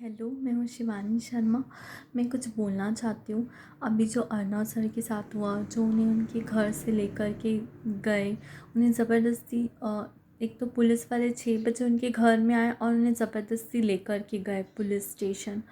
Hello, मैं हूँ शिवानी शर्मा। मैं कुछ बोलना चाहती हूँ। अभी जो अर्नव सर के साथ हुआ, जो उन्हें उनके घर से लेकर के गए, उन्हें ज़बरदस्ती एक तो पुलिस वाले 6 बजे उनके घर में आए और उन्हें ज़बरदस्ती लेकर के गए पुलिस स्टेशन।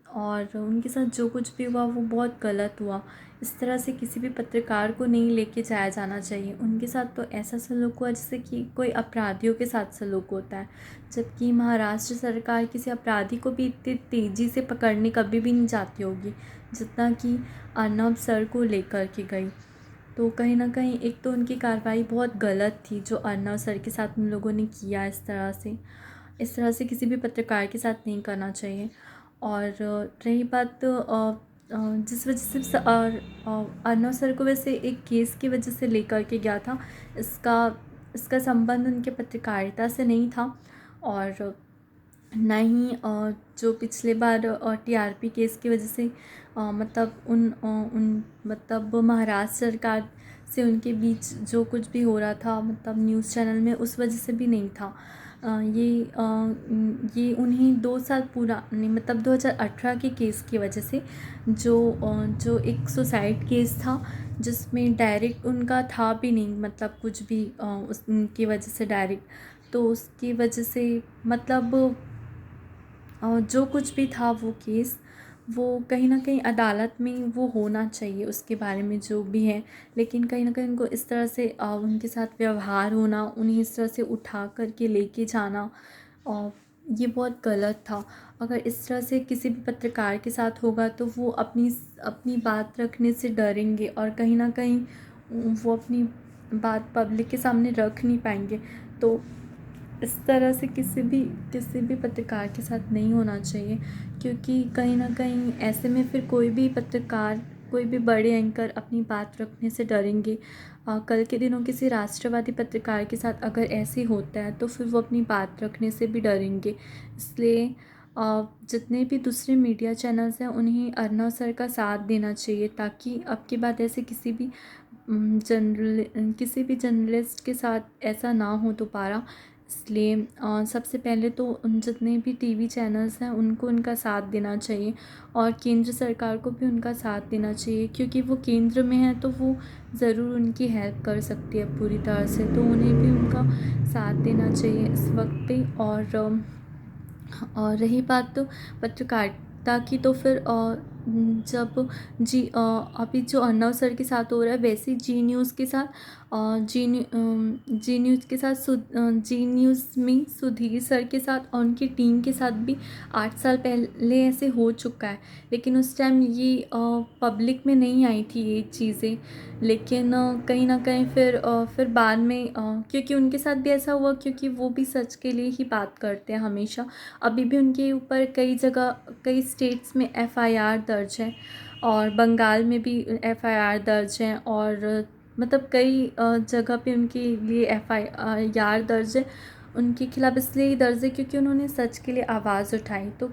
और उनके साथ जो कुछ भी हुआ वो बहुत गलत हुआ। इस तरह से किसी भी पत्रकार को नहीं लेके जाया जाना चाहिए। उनके साथ तो ऐसा सलूक हुआ जैसे कि कोई अपराधियों के साथ सलूक होता है, जबकि महाराष्ट्र सरकार किसी अपराधी को भी इतनी तेज़ी से पकड़ने कभी भी नहीं जाती होगी जितना कि अर्नब सर को लेकर के गई। तो कहीं ना कहीं एक तो उनकी कार्रवाई बहुत गलत थी जो अर्नब सर के साथ उन लोगों ने किया। इस तरह से किसी भी पत्रकार के साथ नहीं करना चाहिए। और रही बात जिस वजह से अर्नव सर को वैसे एक केस की वजह से लेकर के गया था, इसका इसका संबंध उनके पत्रकारिता से नहीं था। और ना ही जो पिछले बार टीआरपी केस की वजह से मतलब उन मतलब महाराष्ट्र सरकार से उनके बीच जो कुछ भी हो रहा था मतलब न्यूज़ चैनल में, उस वजह से भी नहीं था। ये उन्हें 2 साल पूरा नहीं मतलब 2018 के केस की वजह से जो एक सुसाइड केस था जिसमें डायरेक्ट उनका था भी नहीं मतलब कुछ भी उनकी वजह से डायरेक्ट, तो उसकी वजह से मतलब जो कुछ भी था वो केस, वो कहीं ना कहीं अदालत में वो होना चाहिए उसके बारे में जो भी है। लेकिन कहीं ना कहीं उनको इस तरह से उनके साथ व्यवहार होना, उन्हें इस तरह से उठा कर के लेके जाना, ये बहुत गलत था। अगर इस तरह से किसी भी पत्रकार के साथ होगा तो वो अपनी अपनी बात रखने से डरेंगे और कहीं ना कहीं वो अपनी बात पब्लिक के सामने रख नहीं पाएंगे। तो इस तरह से किसी भी पत्रकार के साथ नहीं होना चाहिए, क्योंकि कहीं ना कहीं ऐसे में फिर कोई भी पत्रकार, कोई भी बड़े एंकर अपनी बात रखने से डरेंगे। कल के दिनों किसी राष्ट्रवादी पत्रकार के साथ अगर ऐसे होता है तो फिर वो अपनी बात रखने से भी डरेंगे। इसलिए जितने भी दूसरे मीडिया चैनल्स हैं उन्हें अर्नव सर का साथ देना चाहिए, ताकि अब की बात ऐसे किसी भी जर्नलिस्ट के साथ ऐसा ना हो दोबारा। इसलिए सबसे पहले तो उन जितने भी टीवी चैनल्स हैं उनको उनका साथ देना चाहिए और केंद्र सरकार को भी उनका साथ देना चाहिए, क्योंकि वो केंद्र में है तो वो ज़रूर उनकी हेल्प कर सकती है पूरी तरह से। तो उन्हें भी उनका साथ देना चाहिए इस वक्त पे। और रही बात तो पत्रकारिता की, तो फिर जब अभी जो अर्नव सर के साथ हो रहा है वैसे ही जी न्यूज़ के साथ जी न्यूज़ में सुधीर सर के साथ और उनकी टीम के साथ भी 8 साल पहले ऐसे हो चुका है। लेकिन उस टाइम ये पब्लिक में नहीं आई थी ये चीज़ें। लेकिन कहीं ना कहीं फिर बाद में क्योंकि उनके साथ भी ऐसा हुआ, क्योंकि वो भी सच के लिए ही बात करते हैं हमेशा। अभी भी उनके ऊपर कई जगह कई स्टेट्स में एफआईआर दर्ज है और बंगाल में भी एफआईआर दर्ज है। और मतलब कई जगह पे उनके लिए एफआईआर दर्ज है उनके खिलाफ़, इसलिए ही दर्ज है क्योंकि उन्होंने सच के लिए आवाज़ उठाई। तो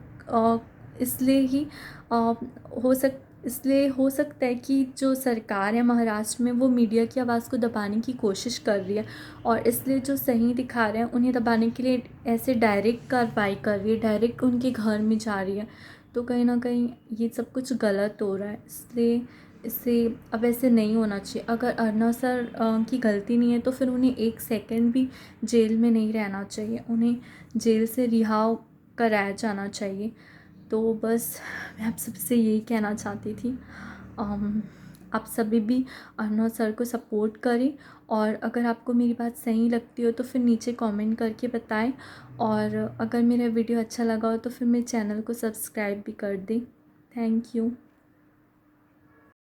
इसलिए ही अ, हो सक इसलिए हो सकता है कि जो सरकार है महाराष्ट्र में वो मीडिया की आवाज़ को दबाने की कोशिश कर रही है और इसलिए जो सही दिखा रहे हैं उन्हें दबाने के लिए ऐसे डायरेक्ट कार्रवाई कर रही है, डायरेक्ट उनके घर में जा रही है। तो कहीं ना कहीं ये सब कुछ गलत हो रहा है, इसलिए इससे अब ऐसे नहीं होना चाहिए। अगर अर्नव सर की गलती नहीं है तो फिर उन्हें 1 सेकंड भी जेल में नहीं रहना चाहिए, उन्हें जेल से रिहा कराया जाना चाहिए। तो बस मैं आप सबसे यही कहना चाहती थी। आप सभी भी अर्नव सर को सपोर्ट करें और अगर आपको मेरी बात सही लगती हो तो फिर नीचे कमेंट करके बताएं। और अगर मेरा वीडियो अच्छा लगा हो तो फिर मेरे चैनल को सब्सक्राइब भी कर दें। Thank you.